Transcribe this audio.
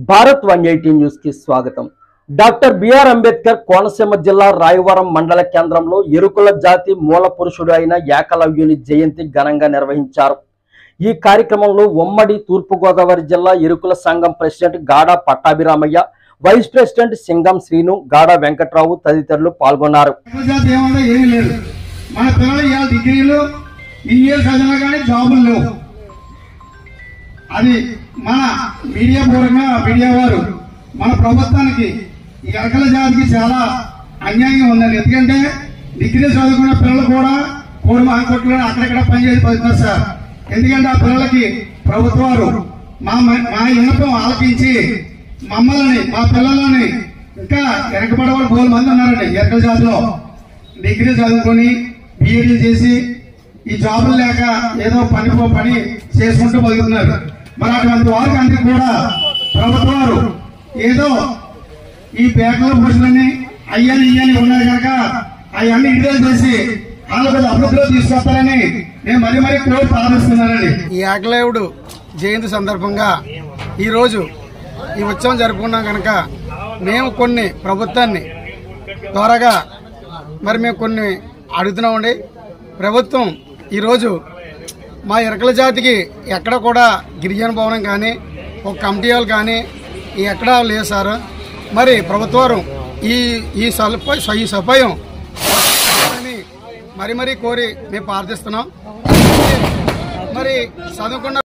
Bharat 180 news కి స్వాగతం। Doctor BR Ambedkar Konaseema జిల్లా రాయవరం మండల కేంద్రంలో ఎరుకుల జాతి మూల పురుషుడు అయిన ఏకలవ్యుని జయంతి ఘనంగా నిర్వహించారు। ఈ కార్యక్రమంలో ఉమ్మడి తూర్పు గోదావరి జిల్లా ఎరుకుల సంఘం president Gada Pattabhiramaiah, vice president Singam Srinu, Gada Venkatrao తదితరులు పాల్గొన్నారు। అది మన మీడియా పూర్వకంగా మీడియా వారు మన ప్రభుత్వానికి ఈ ఎరకల జాతికి చాలా అన్యాయంగా ఉందండి। ఎందుకంటే డిగ్రీ చదువుకున్న పిల్లలు కూడా కోడి మాంకొట్లు అక్కడెక్కడ పనిచేసి పడుతున్నారు సార్। ఎందుకంటే ఆ పిల్లలకి ప్రభుత్వాలు మా విన్నపం ఆలకించి మమ్మల్ని మా పిల్లలని ఇంకా వెనకబడేవాళ్ళు 3 మంది ఉన్నారండి ఎరకల జాతిలో। డిగ్రీ చదువుకొని బిఈడీ చేసి ఈ జాబులు లేక ఏదో పని చేసుకుంటూ బతుకుతున్నారు। మరి అటువంటి వారికి అందరికీ కూడా ప్రభుత్వాలు ఏదో ఈ పేటల పురుషులని అయ్యని ఉన్నాయి కనుక అవన్నీ విడుదల చేసి వాళ్ళ అభివృద్ధిలో తీసుకొస్తారని నేను మరీ కోరి ప్రార్థిస్తున్నానండి। ఈ ఏకలవ్యుడు జయంతి సందర్భంగా ఈరోజు ఈ ఉత్సవం జరుపుకున్నాం కనుక మేము కొన్ని ప్రభుత్వాన్ని త్వరగా మేము కొన్ని అడుగుతున్నామండి। ప్రభుత్వం ఈరోజు మా ఎరకల జాతికి ఎక్కడ కూడా గిరిజన భవనం కానీ ఒక కమిటీ వాళ్ళు కానీ ఎక్కడా లేదు సార్। మరి ప్రభుత్వం ఈ సఫాయం మరీ కోరి మేము ప్రార్థిస్తున్నాం। మరి చదువుకున్న